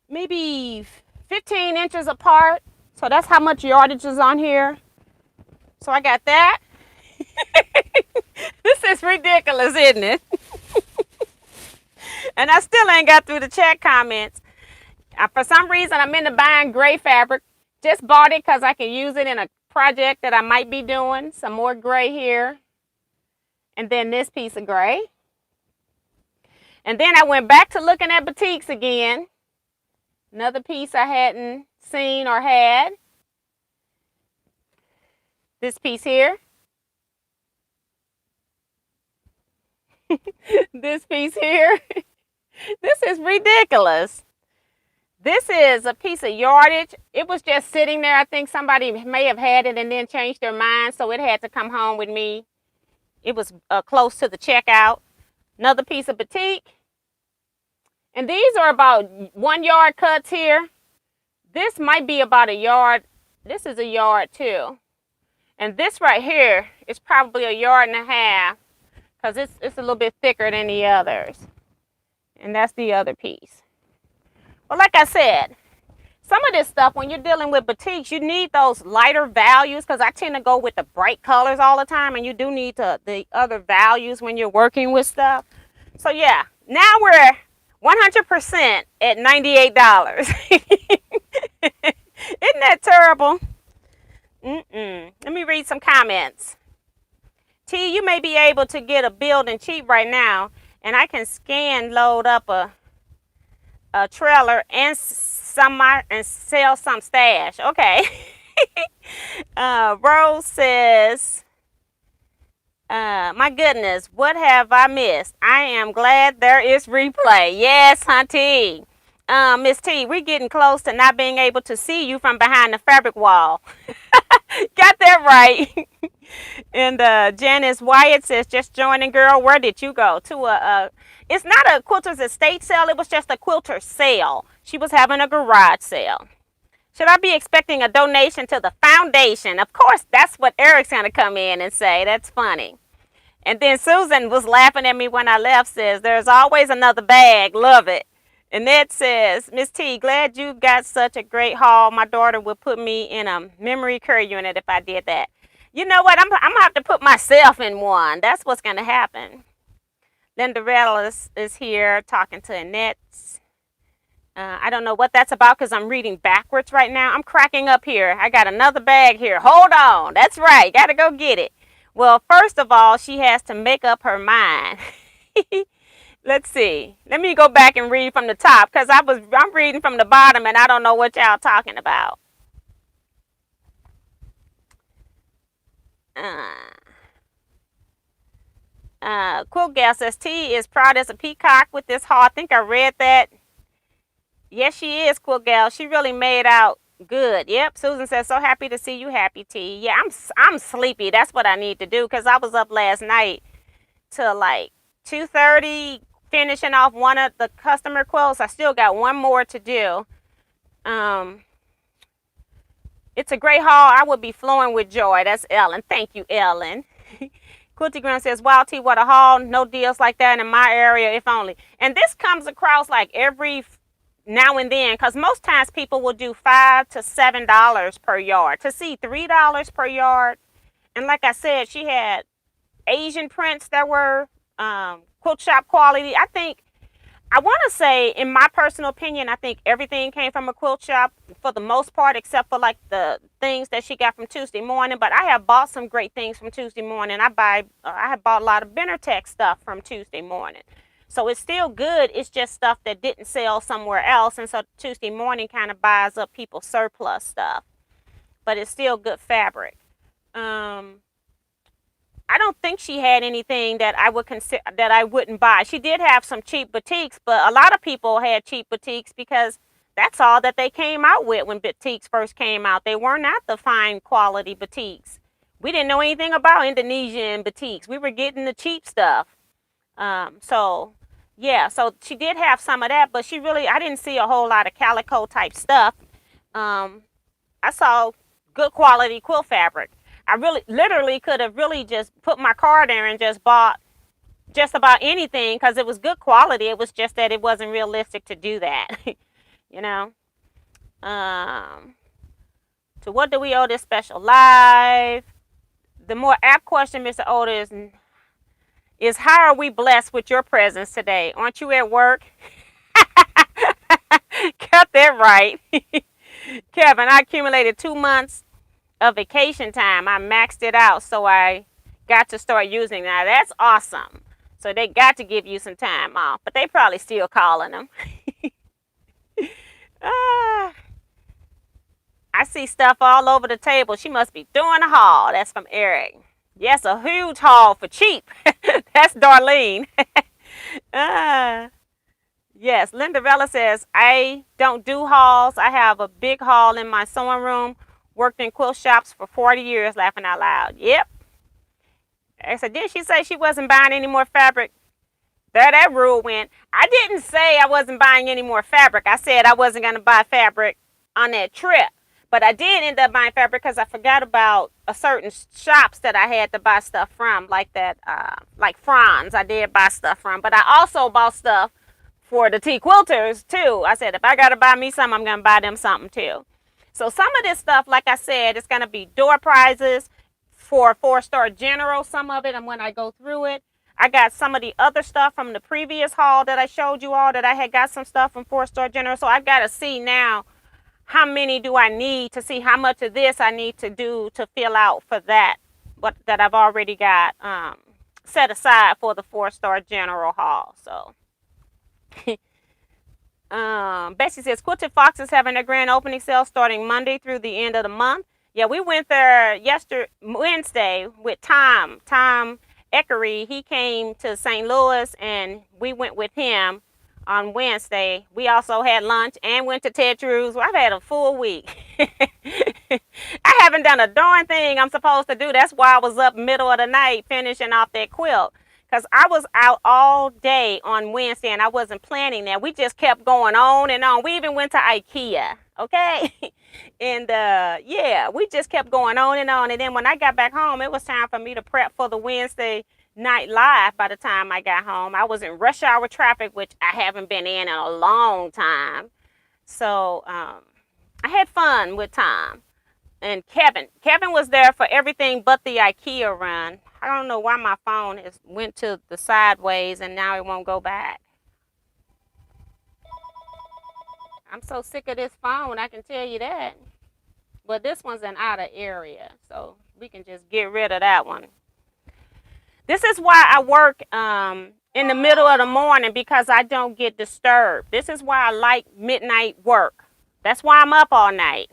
maybe 15 inches apart. So that's how much yardage is on here. So I got that. This is ridiculous, isn't it? And I still ain't got through the chat comments. For some reason, I'm into buying gray fabric. Just bought it because I can use it in a project that I might be doing. Some more gray here. And then this piece of gray. And then I went back to looking at batiks again. Another piece I hadn't seen or had. This piece here. This piece here. This is ridiculous. This is a piece of yardage. It was just sitting there. I think somebody may have had it and then changed their mind, so it had to come home with me. It was close to the checkout. Another piece of batik. And these are about 1 yard cuts here. This might be about a yard. This is a yard too. And this right here is probably 1.5 yards because it's a little bit thicker than the others. And that's the other piece. Well, like I said, some of this stuff, when you're dealing with batiks, you need those lighter values because I tend to go with the bright colors all the time, and you do need the other values when you're working with stuff. So yeah, now we're 100% at $98. Isn't that terrible? Let me read some comments. T, you may be able to get a building cheap right now, and I can load up a trailer and sell some stash. Okay. Rose says, my goodness, what have I missed? I am glad there is replay. Yes, hunty. Miss T, we're getting close to not being able to see you from behind the fabric wall. Got that right. And Janice Wyatt says, just joining, girl. Where did you go? To it's not a quilter's estate sale. It was just a quilter sale. She was having a garage sale. Should I be expecting a donation to the foundation? Of course, that's what Eric's going to come in and say. That's funny. And then Susan was laughing at me when I left, says, there's always another bag. Love it. And Ned says, Miss T, glad you got such a great haul. My daughter would put me in a memory care unit if I did that. You know what? I'm going to have to put myself in one. That's what's going to happen. Linda Reynolds is here talking to Annette. I don't know what that's about because I'm reading backwards right now. I'm cracking up here. I got another bag here. Hold on. That's right. Got to go get it. Well, first of all, she has to make up her mind. Let's see. Let me go back and read from the top because I'm reading from the bottom and I don't know what y'all talking about. Quilt Gal says T is proud as a peacock with this haul. I think I read that. Yes, she is, Quilt Gal. She really made out Good. Yep. Susan says, so happy to see you happy, T. Yeah, I'm sleepy. That's what I need to do because I was up last night till like 2:30 finishing off one of the customer quilts. I still got one more to do. Um, it's a great haul. I would be flowing with joy. That's Ellen. Thank you, Ellen. Quilty Graham says, wow, T, what a haul. No deals like that in my area, if only. And this comes across like every now and then, because most times people will do $5 to $7 per yard. To see $3 per yard, and like I said, she had Asian prints that were quilt shop quality. I want to say, in my personal opinion, I think everything came from a quilt shop for the most part, except for like the things that she got from Tuesday Morning. But I have bought some great things from Tuesday Morning. I have bought a lot of Benetech stuff from Tuesday Morning. So it's still good. It's just stuff that didn't sell somewhere else. And so Tuesday Morning kind of buys up people's surplus stuff. But it's still good fabric. I don't think she had anything that I would consider that I wouldn't buy. She did have some cheap boutiques, but a lot of people had cheap boutiques because that's all that they came out with when boutiques first came out. They were not the fine quality boutiques. We didn't know anything about Indonesian boutiques. We were getting the cheap stuff. So she did have some of that, but I didn't see a whole lot of calico type stuff. I saw good quality quilt fabric. I literally could have really just put my card there and just bought just about anything because it was good quality. It was just that it wasn't realistic to do that, you know. To what do we owe this special live? The more apt question, Mr. Oda, is how are we blessed with your presence today? Aren't you at work? Got that right. Kevin, I accumulated 2 months of vacation time. I maxed it out, so I got to start using that. That's awesome. So they got to give you some time off, but they probably still calling them. I see stuff all over the table. She must be doing a haul. That's from Eric. Yes, a huge haul for cheap. That's Darlene. Yes, Linda Vella says, I don't do hauls. I have a big haul in my sewing room. Worked in quilt shops for 40 years, laughing out loud. Yep. I said, didn't she say she wasn't buying any more fabric? There that rule went. I didn't say I wasn't buying any more fabric. I said I wasn't going to buy fabric on that trip. But I did end up buying fabric because I forgot about a certain shops that I had to buy stuff from, like that, like Franz. I did buy stuff from. But I also bought stuff for the Teaquilters, too. I said, if I got to buy me something, I'm going to buy them something, too. So some of this stuff, like I said, it's going to be door prizes for 4-star general. Some of it, and when I go through it, I got some of the other stuff from the previous haul that I showed you all that I had got some stuff from 4-star general. So I got to see now how many do I need to see how much of this I need to do to fill out for that, that I've already got set aside for the 4-star general haul. So. Betsy says, Quilted Fox is having a grand opening sale starting Monday through the end of the month. Yeah, we went there Wednesday with Tom Eckery. He came to St. Louis and we went with him on Wednesday. We also had lunch and went to Ted Drew's. Well, I've had a full week. I haven't done a darn thing I'm supposed to do. That's why I was up middle of the night finishing off that quilt. Because I was out all day on Wednesday and I wasn't planning that. We just kept going on and on. We even went to IKEA, okay? And we just kept going on and on. And then when I got back home, it was time for me to prep for the Wednesday night live. By the time I got home, I was in rush hour traffic, which I haven't been in a long time. So I had fun with Tom. And Kevin was there for everything but the IKEA run. I don't know why my phone went to the sideways and now it won't go back. I'm so sick of this phone, I can tell you that. But this one's an outer area, so we can just get rid of that one. This is why I work in the middle of the morning, because I don't get disturbed. This is why I like midnight work. That's why I'm up all night.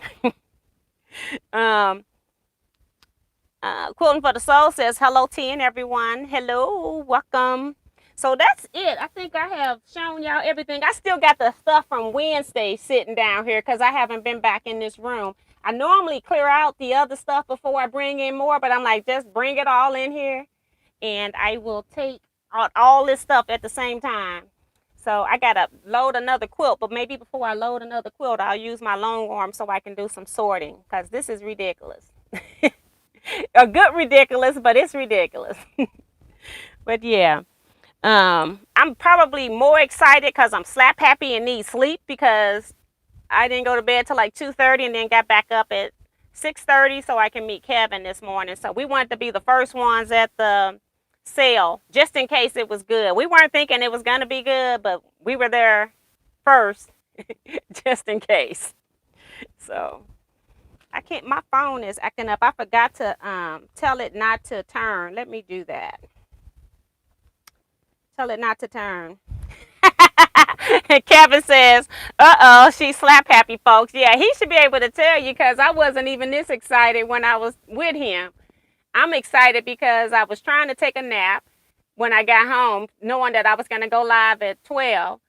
Quilting for the Soul says, hello, T and everyone. Hello, welcome. So that's it. I think I have shown y'all everything. I still got the stuff from Wednesday sitting down here because I haven't been back in this room. I normally clear out the other stuff before I bring in more, but I'm like, just bring it all in here and I will take out all this stuff at the same time. So I gotta load another quilt, but maybe before I load another quilt, I'll use my long arm so I can do some sorting because this is ridiculous. A good ridiculous, but it's ridiculous. But yeah, I'm probably more excited because I'm slap happy and need sleep because I didn't go to bed till like 2:30 and then got back up at 6:30 so I can meet Kevin this morning. So we wanted to be the first ones at the sale just in case it was good. We weren't thinking it was going to be good, but we were there first just in case. So I can't, my phone is acting up. I forgot to tell it not to turn. Let me do that. Tell it not to turn. Kevin says, uh-oh, she slap happy, folks. Yeah, he should be able to tell you because I wasn't even this excited when I was with him. I'm excited because I was trying to take a nap when I got home, knowing that I was going to go live at 12.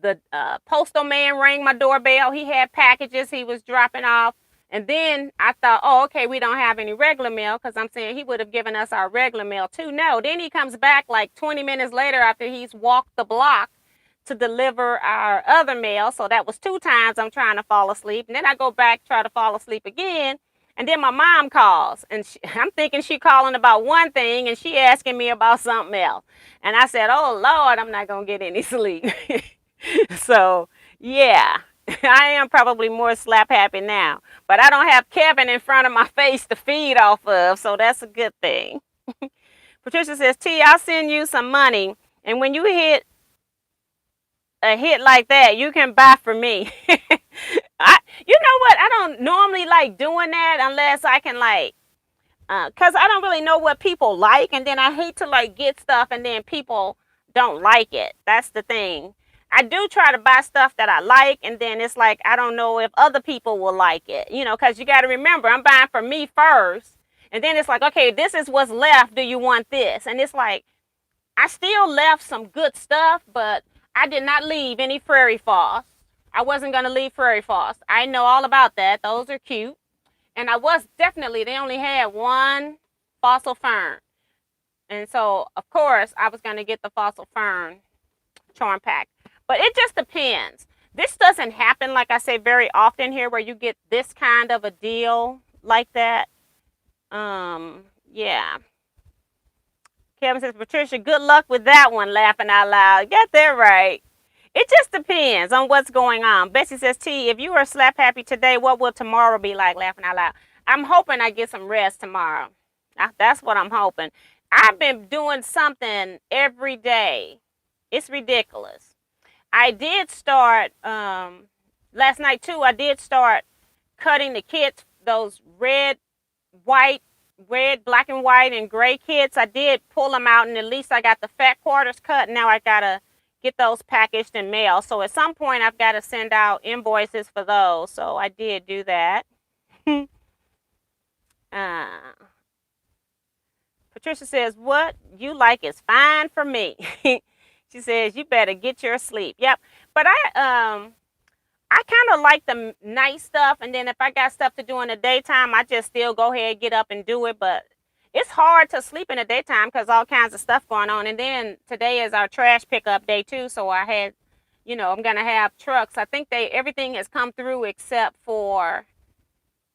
The postal man rang my doorbell. He had packages he was dropping off. And then I thought, oh, okay, we don't have any regular mail because I'm saying he would have given us our regular mail too. No, then he comes back like 20 minutes later after he's walked the block to deliver our other mail. So that was 2 times I'm trying to fall asleep. And then I go back, try to fall asleep again. And then my mom calls and I'm thinking she calling about one thing and she asking me about something else. And I said, oh Lord, I'm not going to get any sleep. So yeah, I am probably more slap happy now, but I don't have Kevin in front of my face to feed off of. So that's a good thing. Patricia says, T, I'll send you some money. And when you hit a hit like that, you can buy for me. You know what? I don't normally like doing that unless I can like, cause I don't really know what people like, and then I hate to like get stuff and then people don't like it. That's the thing. I do try to buy stuff that I like, and then it's like I don't know if other people will like it, you know, cause you got to remember I'm buying for me first, and then it's like, okay, this is what's left. Do you want this? And it's like I still left some good stuff, but I did not leave any prairie foss. I wasn't going to leave prairie foss. I know all about that. Those are cute. And I was definitely, they only had one fossil fern. And so, of course, I was going to get the fossil fern charm pack. But it just depends. This doesn't happen, like I say, very often here where you get this kind of a deal like that. Yeah. Kevin says, Patricia, good luck with that one, laughing out loud. Get that right. It just depends on what's going on. Bessie says, T, if you are slap happy today, what will tomorrow be like, laughing out loud? I'm hoping I get some rest tomorrow. That's what I'm hoping. I've been doing something every day. It's ridiculous. I did start, last night too, I did start cutting the kits, those red, black and white, and gray kits. I did pull them out, and at least I got the fat quarters cut. Now I gotta get those packaged and mailed. So at some point I've got to send out invoices for those. So I did do that. Patricia says, what you like is fine for me. She says, you better get your sleep. Yep. But I kind of like the night stuff, and then if I got stuff to do in the daytime, I just still go ahead, get up and do it. But it's hard to sleep in the daytime because all kinds of stuff going on. And then today is our trash pickup day too, so I had, you know, I'm gonna have trucks. I think everything has come through except for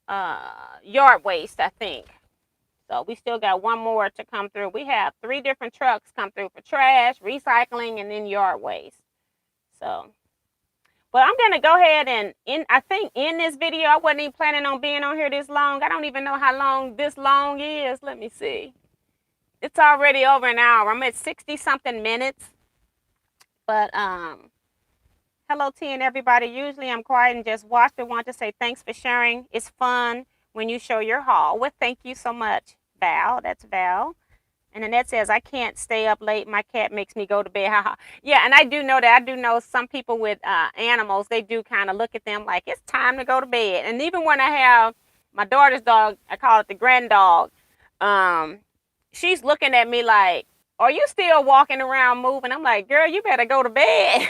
yard waste, I think. So we still got one more to come through. We have 3 different trucks come through for trash, recycling, and then yard waste. So. But I'm going to go ahead and, I think in this video, I wasn't even planning on being on here this long. I don't even know how long this long is. Let me see. It's already over an hour. I'm at 60-something minutes. But, hello, T and everybody. Usually I'm quiet and just watch. I want to say thanks for sharing. It's fun when you show your haul. Well, thank you so much, Val. That's Val. And Annette says, I can't stay up late. My cat makes me go to bed. Yeah, and I do know that. I do know some people with animals, they do kind of look at them like, it's time to go to bed. And even when I have my daughter's dog, I call it the grand dog, she's looking at me like, are you still walking around moving? I'm like, girl, you better go to bed.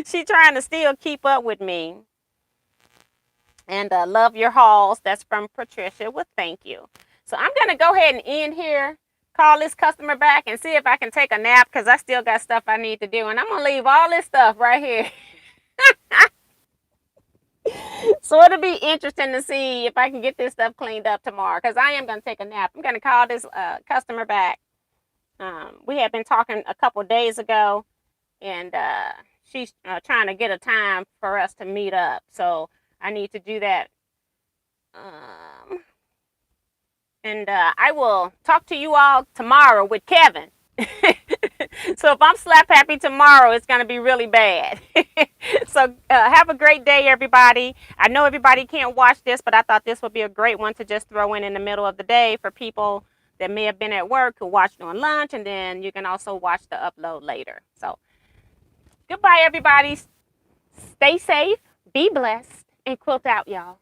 She trying to still keep up with me. And love your hauls. That's from Patricia. Well, thank you. So I'm going to go ahead and end here. Call this customer back and see if I can take a nap because I still got stuff I need to do. And I'm going to leave all this stuff right here. So it'll be interesting to see if I can get this stuff cleaned up tomorrow because I am going to take a nap. I'm going to call this customer back. We had been talking a couple days ago, and she's trying to get a time for us to meet up. So I need to do that. And I will talk to you all tomorrow with Kevin. So if I'm slap happy tomorrow, it's going to be really bad. So have a great day, everybody. I know everybody can't watch this, but I thought this would be a great one to just throw in the middle of the day for people that may have been at work who watched on lunch, and then you can also watch the upload later. So goodbye, everybody. Stay safe, be blessed, and quilt out, y'all.